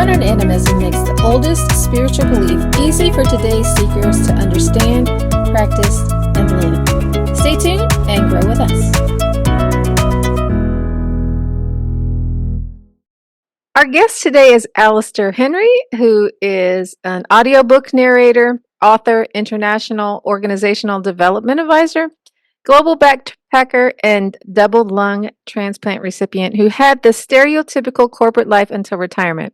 Modern Animism makes the oldest spiritual belief easy for today's seekers to understand, practice, and live. Stay tuned and grow with us. Our guest today is Alastair Henry, who is an audiobook narrator, author, international organizational development advisor, global backpacker, and double lung transplant recipient who had the stereotypical corporate life until retirement.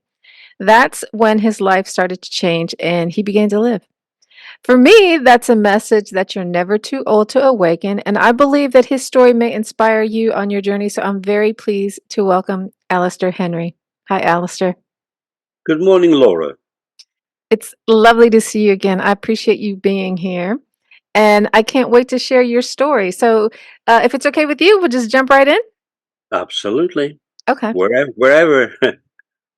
That's when his life started to change and he began to live. For me, that's a message that you're never too old to awaken, and I believe that his story may inspire you on your journey, so I'm very pleased to welcome Alastair Henry. Hi, Alastair. Good morning, Laura. It's lovely to see you again. I appreciate you being here, and I can't wait to share your story. So, if it's okay with you, we'll just jump right in. Absolutely. Okay. Wherever.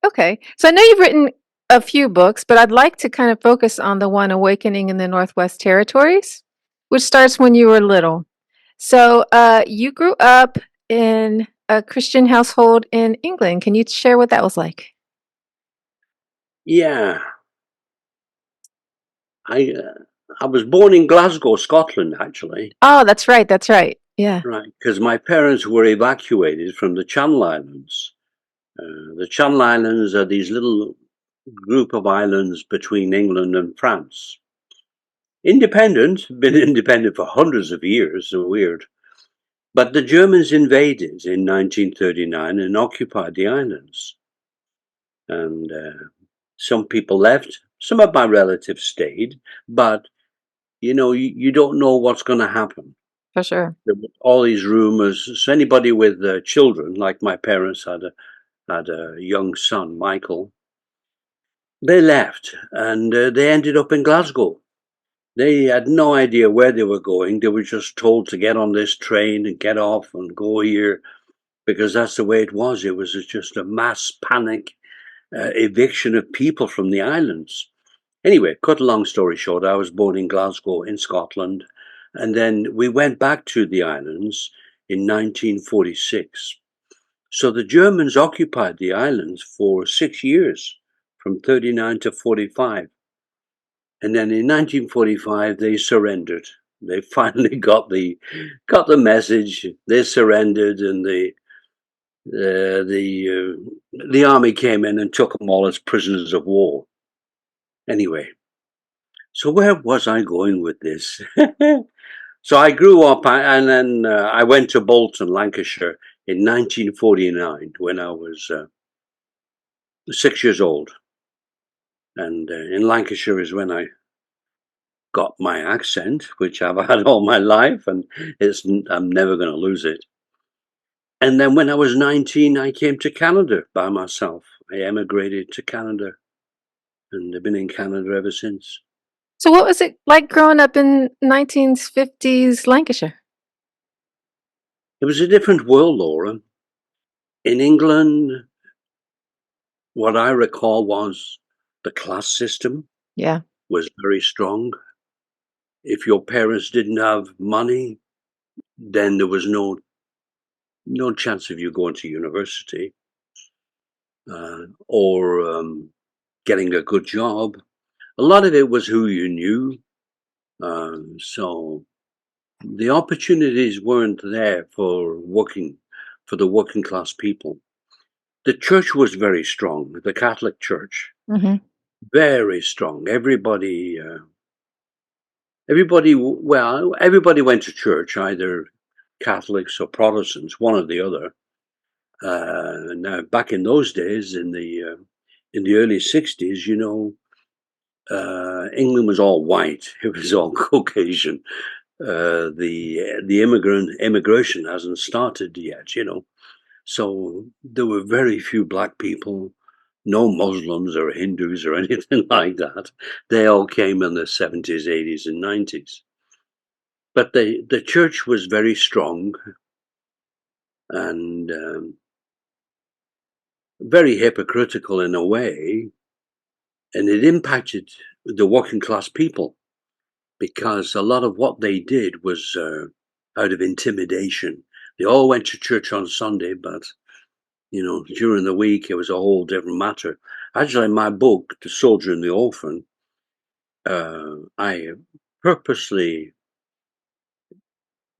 Okay. So I know you've written a few books, but I'd like to kind of focus on the one, Awakening in the Northwest Territories, which starts when you were little. So you grew up in a Christian household in England. Can you share what that was like? Yeah. I was born in Glasgow, Scotland, actually. Oh, that's right. That's right. Yeah. Right, because my parents were evacuated from the Channel Islands. The Channel Islands are these little group of islands between England and France. Independent, been independent for hundreds of years, so weird. But the Germans invaded in 1939 and occupied the islands. And some people left, some of my relatives stayed, but you don't know what's going to happen. For sure. There were all these rumors. So anybody with children, like my parents had a young son, Michael, they left and they ended up in Glasgow. They had no idea where they were going. They were just told to get on this train and get off and go here because that's the way it was. It was just a mass panic eviction of people from the islands. Anyway, cut a long story short, I was born in Glasgow in Scotland, and then we went back to the islands in 1946. So the Germans occupied the islands for 6 years, from 39 to 45. And then in 1945 they surrendered. They finally got the message. They surrendered, and the army came in and took them all as prisoners of war. Anyway, so where was I going with this? So I grew up, and then I went to Bolton, Lancashire, in 1949 when I was 6 years old. And in Lancashire is when I got my accent, which I've had all my life, and I'm never going to lose it. And then when I was 19, I came to Canada by myself. I emigrated to Canada, and I've been in Canada ever since. So what was it like growing up in 1950s Lancashire? It was a different world, Laura. In England, what I recall was the class system Yeah. was very strong. If your parents didn't have money, then there was no chance of you going to university or getting a good job. A lot of it was who you knew. So the opportunities weren't there for the working class people. The church was very strong, the Catholic Church, Mm-hmm. very strong. Everybody went to church, either Catholics or Protestants, one or the other. Now, back in those days, in the early '60s, England was all white. It was all Caucasian. The immigration hasn't started yet, So there were very few black people, no Muslims or Hindus or anything like that. They all came in the '70s, '80s, and '90s. But the church was very strong and very hypocritical in a way, and it impacted the working class people because a lot of what they did was out of intimidation. They all went to church on Sunday, but During the week, it was a whole different matter. Actually, my book, The Soldier and the Orphan, I purposely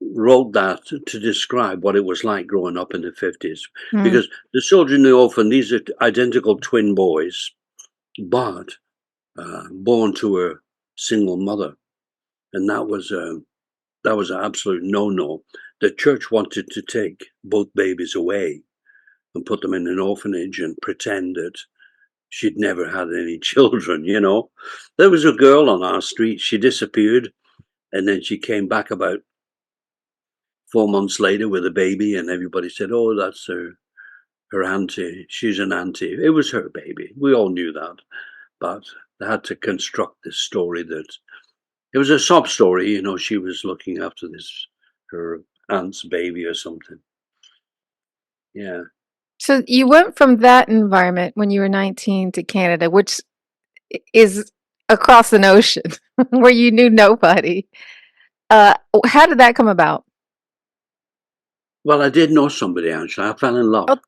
wrote that to describe what it was like growing up in the 50s. Mm. Because the soldier and the orphan, these are identical twin boys, but born to a single mother. And that was an absolute no-no. The church wanted to take both babies away and put them in an orphanage and pretend that she'd never had any children. There was a girl on our street, she disappeared, and then she came back about 4 months later with a baby, and everybody said, "Oh, that's her auntie. She's an auntie." It was her baby. We all knew that, but they had to construct this story that it was a sob story. She was looking after her aunt's baby or something. Yeah. So you went from that environment when you were 19 to Canada, which is across an ocean where you knew nobody. How did that come about? Well, I did know somebody actually. I fell in love. Oh,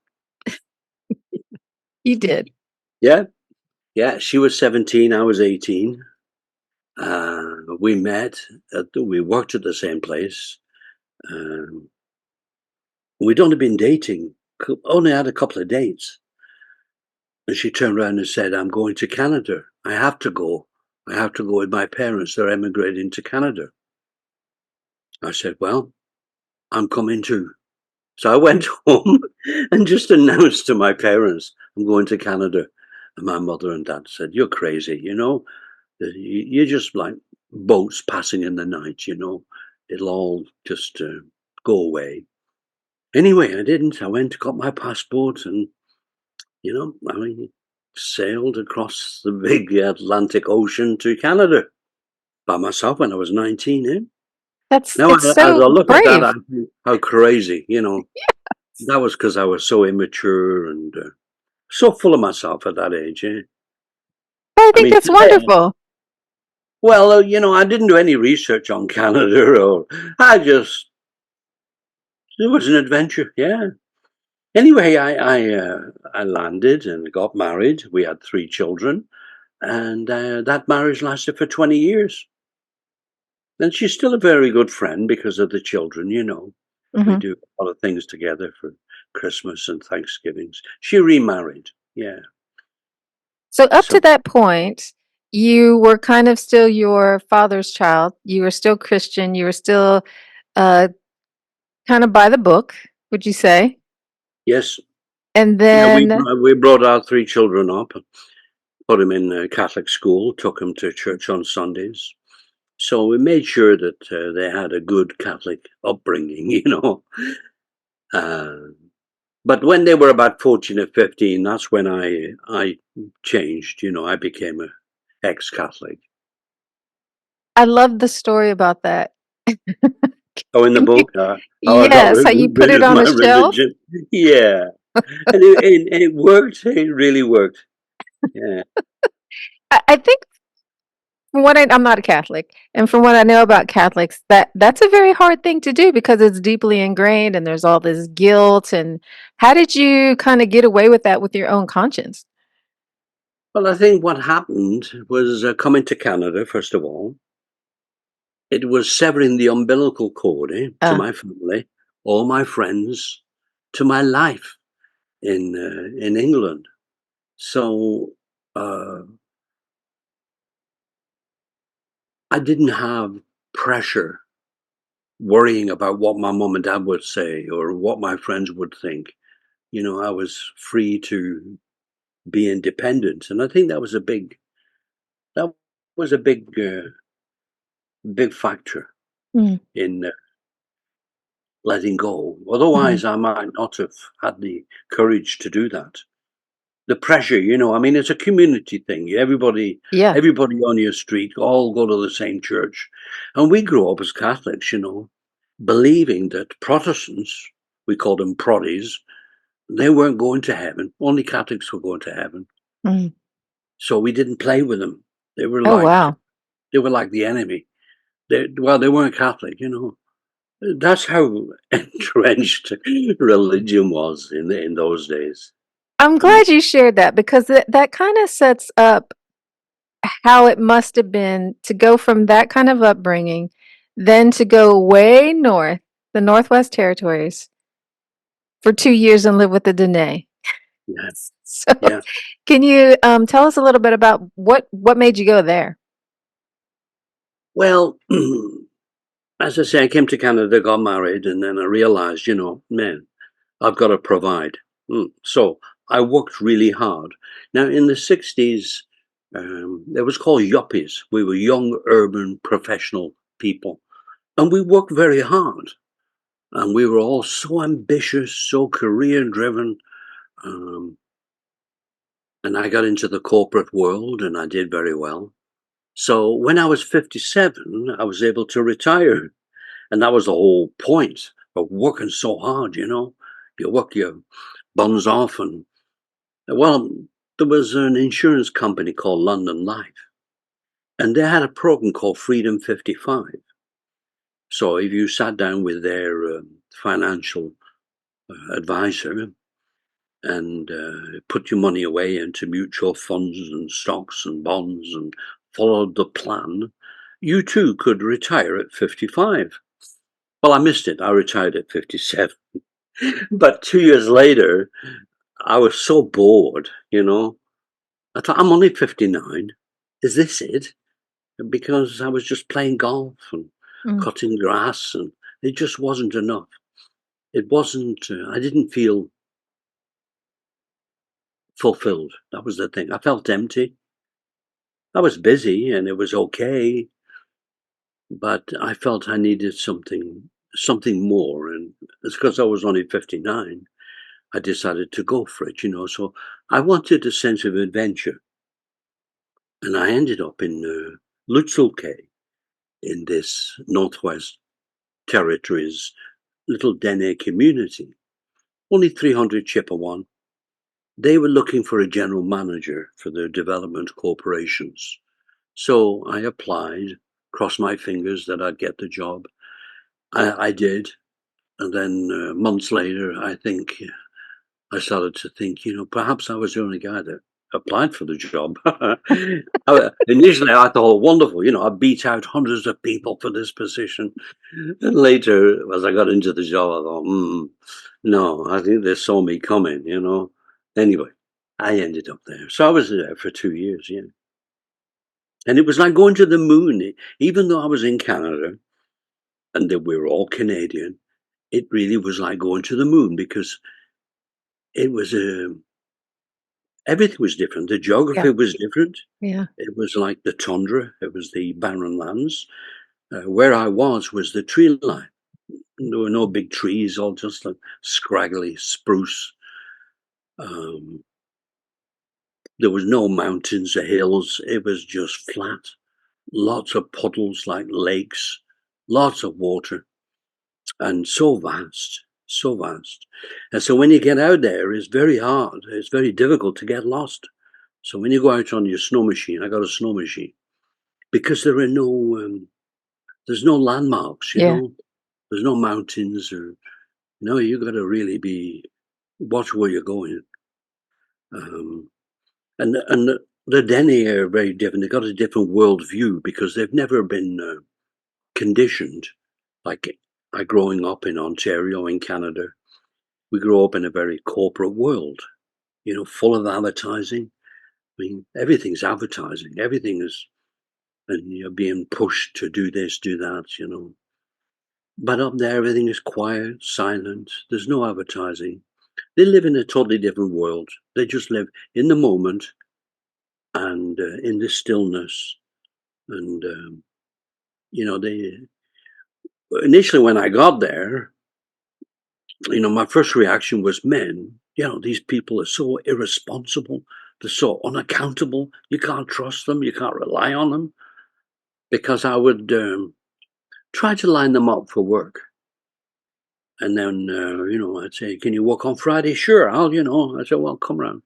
you did. Yeah, yeah. She was 17. I was 18. We met. We worked at the same place. Um, we'd only been dating, only had a couple of dates. And she turned around and said, "I'm going to Canada. I have to go. I have to go with my parents. They're emigrating to Canada." I said, "Well, I'm coming too." So I went home and just announced to my parents, "I'm going to Canada." And my mother and dad said, "You're crazy, You're just like boats passing in the night. It'll all just go away." Anyway, I didn't. I went, got my passport, and I sailed across the big Atlantic Ocean to Canada by myself when I was 19. Now, It's as so I look at that, brave. I think how crazy. That was because I was so immature and so full of myself at that age. I I think mean, that's today, wonderful. well, I didn't do any research on Canada, or I just it was an adventure. Yeah. Anyway, I landed and got married. We had 3 children, and that marriage lasted for 20 years. And she's still a very good friend because of the children. We Hmm. do a lot of things together for Christmas and Thanksgivings. She remarried. Yeah. So up to So, that point, you were kind of still your father's child. You were still Christian. You were still uh, kind of by the book, would you say? yes. And Yeah, then, we brought our 3 children up, put them in a Catholic school, took them to church on Sundays. So we made sure that they had a good Catholic upbringing. Uh, but when they were about 14 or 15, that's when I changed. I became a ex-Catholic. I love the story about that. Oh, in the Can you, book, how I got yes, how you put rid it of on my a shelf. religion. Yeah, and it worked. It really worked. Yeah. I think from what I'm not a Catholic, and from what I know about Catholics, that's a very hard thing to do because it's deeply ingrained and there's all this guilt. And how did you kind of get away with that with your own conscience? Well, I think what happened was coming to Canada, first of all. It was severing the umbilical cord to Uh, my family, all my friends, to my life in England. So uh, I didn't have pressure worrying about what my mom and dad would say or what my friends would think. I was free to be independent, and I think that was a big factor mm, in letting go. mhm. Otherwise, I might not have had the courage to do that. The pressure. I mean, it's a community thing. Everybody, Yeah. everybody on your street all go to the same church, and we grew up as Catholics. Believing that Protestants, we called them proddies, they weren't going to heaven. Only Catholics were going to heaven. Mm. So we didn't play with them. They were Oh, like wow. they were like the enemy. They weren't Catholic. That's how entrenched religion was in those days. I'm And glad you shared that because that kind of sets up how it must have been to go from that kind of upbringing, then to go way north, the Northwest Territories, for 2 years and live with the Dene. yeah, So, yeah. can you tell us a little bit about what made you go there? Well, as I say, I came to Canada, got married, and then I realized, man, I've got to provide. So I worked really hard. Now, in the 60s, it was called yuppies. We were young, urban, professional people. And we worked very hard. And we were all so ambitious, so career driven. Um, and I got into the corporate world and I did very well. So when I was 57, I was able to retire. And that was the whole point of working so hard. You work your buns off. And well, there was an insurance company called London Life, and they had a program called Freedom 55. So if you sat down with their financial advisor and put your money away into mutual funds and stocks and bonds and followed the plan, you too could retire at 55. Well, I missed it. I retired at 57. But 2 years later, I was so bored. I thought, I'm only 59. Is this it? Because I was just playing golf and Mm, cutting grass, and it just wasn't enough. It wasn't, I didn't feel fulfilled. That was the thing. I felt empty. I was busy and it was okay, but I felt I needed something more. And it's because I was only 59. I decided to go for it. So I wanted a sense of adventure. And I ended up in Lutzelke in this Northwest Territories little Dene community, only 300 Chippewa. They were looking for a general manager for their development corporations. So I applied, crossed my fingers that I'd get the job. I did. And then months later, I think I started to think, perhaps I was the only guy that applied for the job. Initially, I thought, wonderful, I beat out hundreds of people for this position. And later, as I got into the job, I thought, no, I think they saw me coming. Anyway, I ended up there. So I was there for 2 years, yeah. And it was like going to the moon. Even though I was in Canada and that we were all Canadian, it really was like going to the moon because it was everything was different. The yeah, geography was different. yeah. It was like the tundra. It was the barren lands. Where I was the tree line. There were no big trees, all just like scraggly spruce. Um, there was no mountains or hills. It was just flat. Lots of puddles like lakes. Lots of water. And so vast. So vast. And so when you get out there, it's very hard. It's very difficult to get lost. So when you go out on your snow machine, I got a snow machine because there's no landmarks, Yeah. there's no mountains or, you got to really watch where you're going. Um, and the Dene are very different. They've got a different worldview because they've never been conditioned. Like I growing up in Ontario, in Canada, we grew up in a very corporate world, full of advertising. I mean, everything's advertising. Everything is, and you're being pushed to do this, do that. But up there, everything is quiet, silent. There's no advertising. They live in a totally different world. They just live in the moment and in the stillness. And they initially when I got there, my first reaction was, men. These people are so irresponsible. They're so unaccountable. You can't trust them. You can't rely on them. Because I would try to line them up for work. And then, I'd say, can you work on Friday? Sure, I said, well, come around.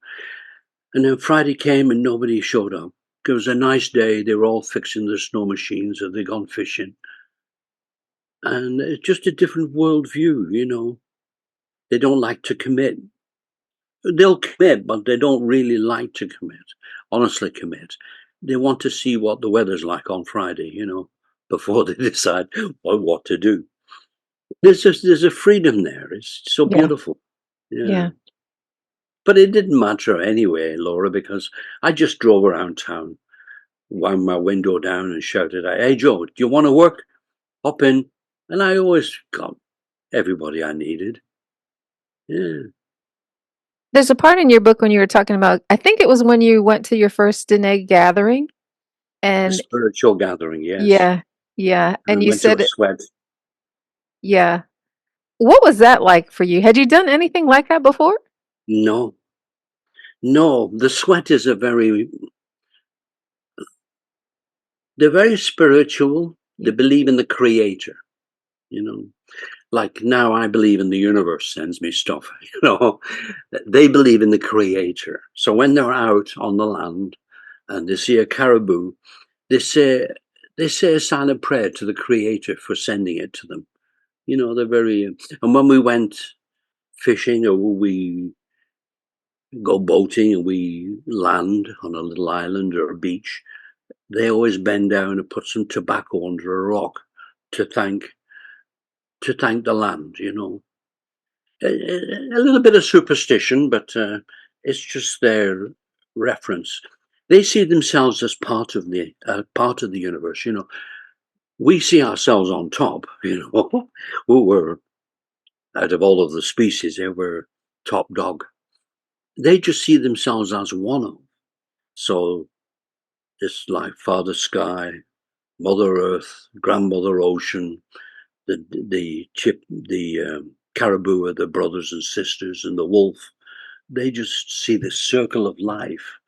And then Friday came and nobody showed up. It was a nice day. They were all fixing their snow machines or they'd gone fishing. and it's just a different worldview, you know. They don't like to commit. They'll commit, but they don't really like to commit, honestly commit. They want to see what the weather's like on Friday, you know, before they decide what to do. There's a freedom there. It's so Yeah. beautiful. Yeah. Yeah. But it didn't matter anyway, Laura, because I just drove around town, wound my window down and shouted out, "Hey Joe, do you want to work? Hop in." And I always got everybody I needed. Yeah. There's a part in your book when you were talking about, I think it was when you went to your first Dine gathering, A and spiritual gathering, yes. yeah, yeah, And I and you went to a said, sweat. yeah. What was that like for you? Had you done anything like that before? No, no, the sweat is they're very spiritual. They Yeah. believe in the creator, you know. Like now I believe in the universe sends me stuff, you know. They believe in the creator. So when they're out on the land and they see a caribou, they say they say a silent prayer to the creator for sending it to them. You know, they're very and when we went fishing or we go boating and we land on a little island or a beach, they always bend down and put some tobacco under a rock to thank the land, you know. A little bit of superstition, but it's just their reference. They see themselves as part of the universe. You know, we see ourselves on top. You know, we were out of all of the species, they were top dog. They just see themselves as one of. So it's like Father Sky, Mother Earth, Grandmother Ocean, the caribou are the brothers and sisters, and the wolf. They just see the circle of life.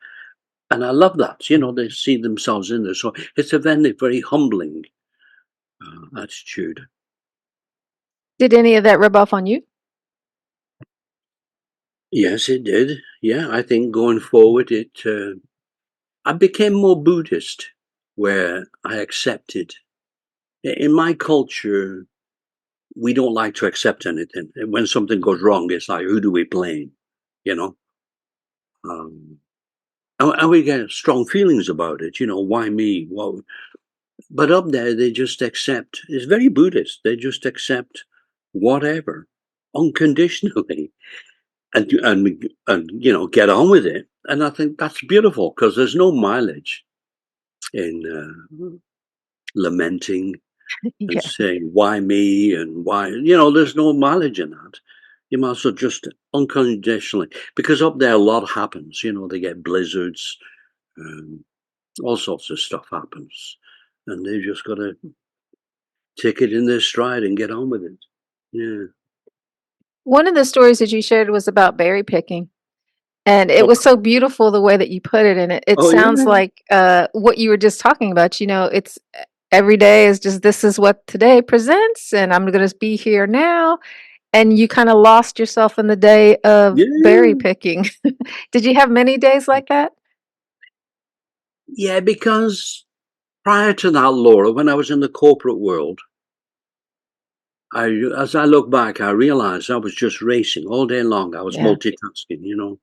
And I love that, you know, they see themselves in there. So it's a very humbling attitude. Did any of that rub off on you? Yes, it did. Yeah, I think going forward, I became more Buddhist, where I accepted. In my culture, we don't like to accept anything. When something goes wrong, it's like, who do we blame? You know? Um, and we get strong feelings about it. You know, why me? Well, but up there, they just accept. It's very Buddhist. They just accept whatever unconditionally, and you know, get on with it. And I think that's beautiful because there's no mileage in lamenting and Yeah. saying why me and why. You know, there's no mileage in that. You might as well just unconditionally, because up there a lot happens. You know, they get blizzards, um, all sorts of stuff happens, and they just got to take it in their stride and get on with it. Yeah. One of the stories that you shared was about berry picking, and it Oh, was so beautiful the way that you put it, and it oh sounds yeah. like, what you were just talking about, you know, it's every day is just, "This is what today presents, and I'm gonna be here now," and you kinda lost yourself in the day of berry Yeah. picking. Did you have many days like that? Yeah, because prior to that, Laura, when I was in the corporate world, as I look back, I realized I was just racing all day long. I was Yeah. multitasking, you know.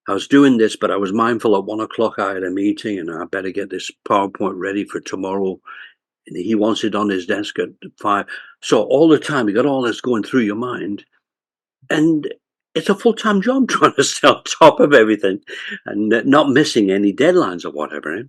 I was doing this, but I was mindful at 1 o'clock I had a meeting and I better get this PowerPoint ready for tomorrow. And he wants it on his desk at 5. So all the time, you got all this going through your mind. And it's a full-time job trying to stay on top of everything and not missing any deadlines or whatever. Eh?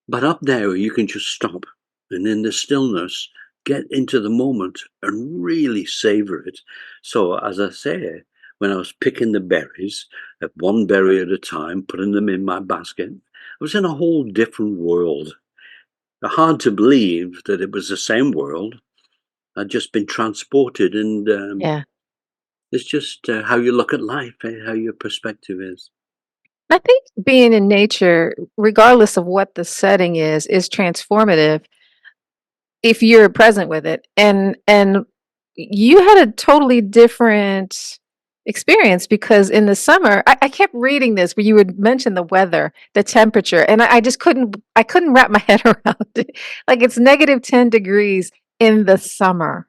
But up there, you can just stop and in the stillness, get into the moment and really savor it. So, as I say, when I was picking the berries, at one berry at a time, putting them in my basket, I was in a whole different world. Hard to believe that it was the same world. I'd just been transported, and Yeah. it's just how you look at life, how your perspective is. I think being in nature, regardless of what the setting is transformative if you're present with it. And you had a totally different experience because in the summer, I kept reading this where you would mention the weather, the temperature, and I just couldn't wrap my head around it. Like it's -10 degrees in the summer.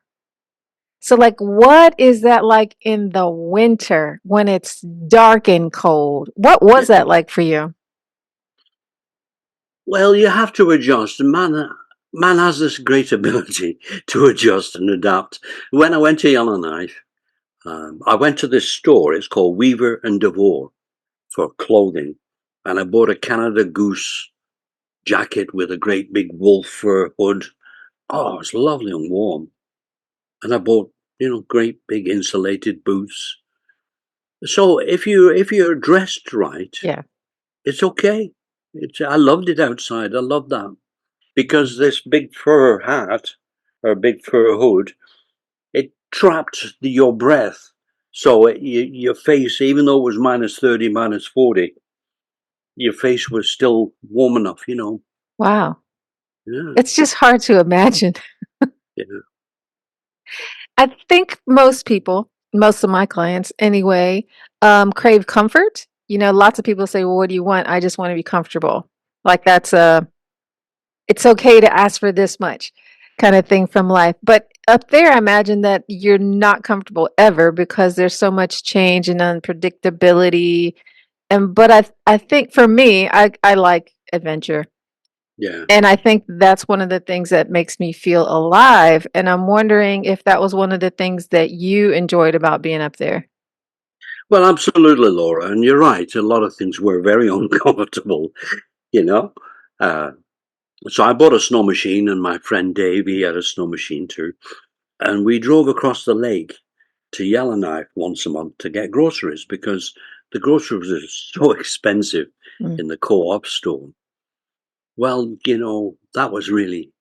So, like, what is that like in the winter when it's dark and cold? What was Yeah. that like for you? Well, you have to adjust. Man has this great ability to adjust and adapt. When I went to Yellowknife, I went to this store. It's called Weaver and DeVore for clothing, and I bought a Canada Goose jacket with a great big wolf fur hood. Oh, it's lovely and warm. And I bought, great big insulated boots. So if you're dressed right, Yeah. it's okay. I loved it outside. I loved that because this big fur hat or big fur hood, it trapped your breath. So your face, even though it was -30, -40, your face was still warm enough. Wow. Yeah, It's just hard to imagine. yeah, I think most people, most of my clients anyway, crave comfort. Lots of people say, "Well, what do you want?" I just want to be comfortable. Like it's okay to ask for this much kind of thing from life. But up there, I imagine that you're not comfortable ever because there's so much change and unpredictability. But I think for me, I like adventure. yeah. And I think that's one of the things that makes me feel alive, and I'm wondering if that was one of the things that you enjoyed about being up there. Well, absolutely, Laura, and you're right. A lot of things were very uncomfortable, you know. Uh, so I bought a snow machine, and my friend Dave, he had a snow machine too, and we drove across the lake to Yellowknife once a month to get groceries because the groceries are so expensive Mm, in the co-op store. Well, that was really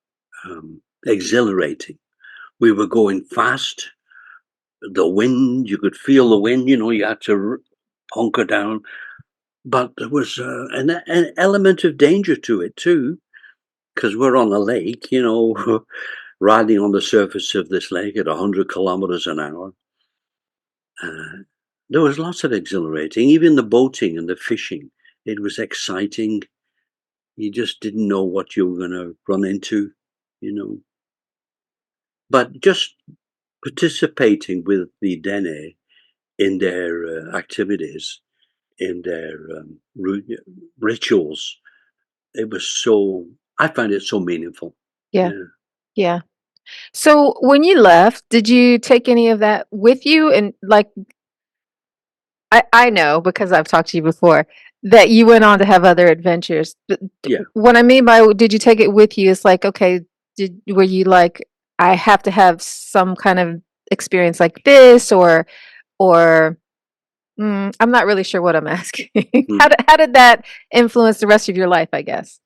exhilarating. We were going fast. The wind, you could feel the wind. You had to hunker down. But there was an element of danger to it too, because we're on a lake, riding on the surface of this lake at 100 kilometers an hour. Uh, there was lots of exhilarating, even the boating and the fishing. It was exciting. You just didn't know what you were going to run into, you know. But just participating with the Dene in their activities, in their rituals, it was so, I find it so meaningful. yeah, Yeah. yeah. So when you left, did you take any of that with you? And like, I know because I've talked to you before that you went on to have other adventures. But Yeah. what I mean by did you take it with you? It's like, okay, were you like, I have to have some kind of experience like this, or I'm not really sure what I'm asking. Mm. How did that influence the rest of your life, I guess?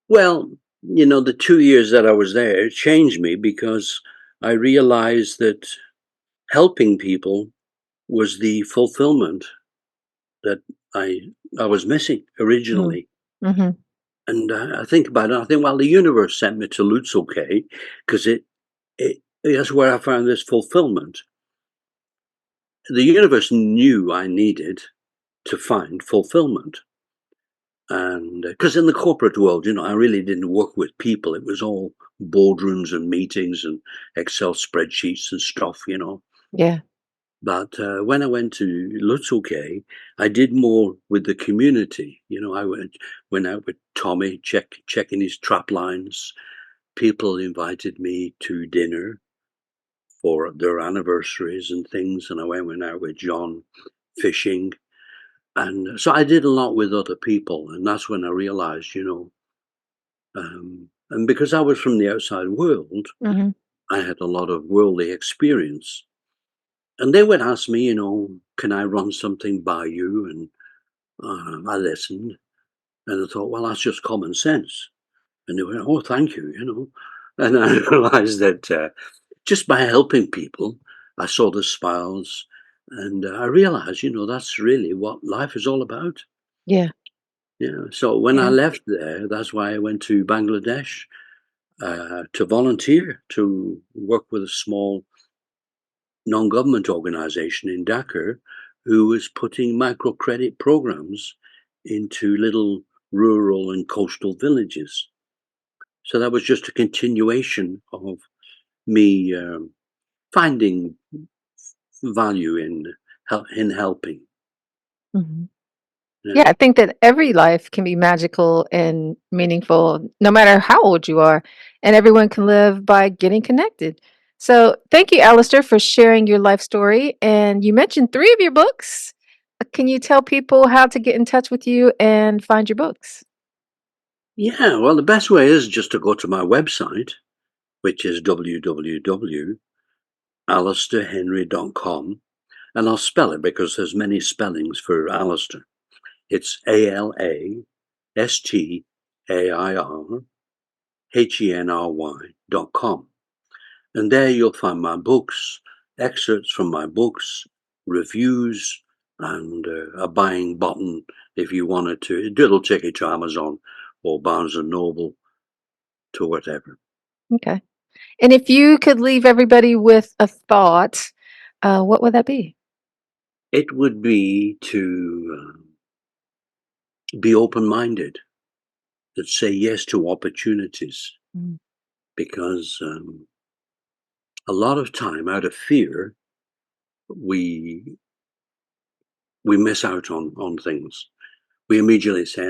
Well, the 2 years that I was there changed me because I realized that helping people was the fulfillment that I I was missing Mm, originally. mhm, And I think about it. I think, well, the universe sent me to Lutz, okay, because that's where I found this fulfillment. The universe knew I needed to find fulfillment. And because in the corporate world, I really didn't work with people. It was all boardrooms and meetings and Excel spreadsheets and stuff. yeah, But when I went to Lutzelke, I did more with the community. I went out with Tommy, checking his trap lines. People invited me to dinner for their anniversaries and things, and I went out with John fishing. And so I did a lot with other people, and that's when I realized, and because I was from the outside world, mhm, I had a lot of worldly experience. And they would ask me, can I run something by you? And I listened, and I thought, well, that's just common sense. And they went, oh, thank you. And I realized that just by helping people, I saw the smiles, and I realized, that's really what life is all about. yeah, Yeah. So when I yeah, left there, that's why I went to Bangladesh to volunteer to work with a small non-government organization in Dhaka who was putting microcredit programs into little rural and coastal villages. So that was just a continuation of me finding value in helping. Mhm. Yeah. Yeah, I think that every life can be magical and meaningful, no matter how old you are, and everyone can live by getting connected. So, thank you, Alistair, for sharing your life story. And you mentioned three of your books. Can you tell people how to get in touch with you and find your books? Yeah, well, the best way is just to go to my website, which is www.alastairhenry.com, and I'll spell it because there's many spellings for Alastair. It's ALASTAIRHENRY.com. And there you'll find my books, excerpts from my books, reviews, and a buying button if you wanted to. It'll take you to Amazon or Barnes and Noble to whatever. Okay. And if you could leave everybody with a thought, what would that be? It would be to be open minded, that say yes to opportunities, Mm. because a lot of time out of fear, we we miss out on things. We immediately say,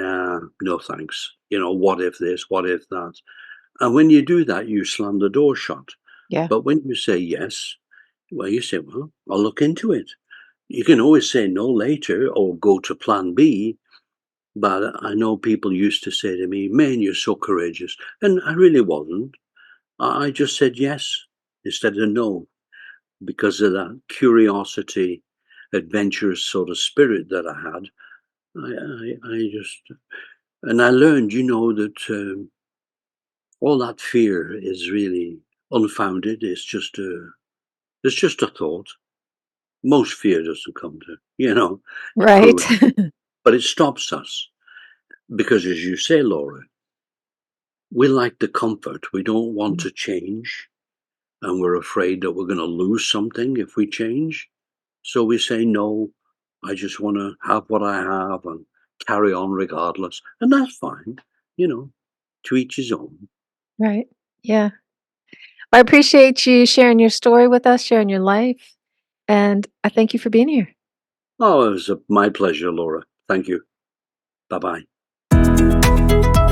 no thanks. What if this? What if that? And when you do that, you slam the door shut. Yeah. But when you say yes, well, you say, well, I'll look into it. You can always say no later or go to plan B. But I know people used to say to me, man, you're so courageous. And I really wasn't. I just said yes instead of no, because of that curiosity, adventurous sort of spirit that I had. I just, and I learned, that all that fear is really unfounded. It's just a thought. Most fear doesn't come to Right. fruition, but it stops us because, as you say, Laura, we like the comfort. We don't want Mm. to change, and we're afraid that we're going to lose something if we change. So we say, no, I just want to have what I have and carry on regardless. And that's fine, to each his own. Right. Yeah. I appreciate you sharing your story with us, sharing your life, and I thank you for being here. Oh, it was my pleasure, Laura. Thank you. Bye bye.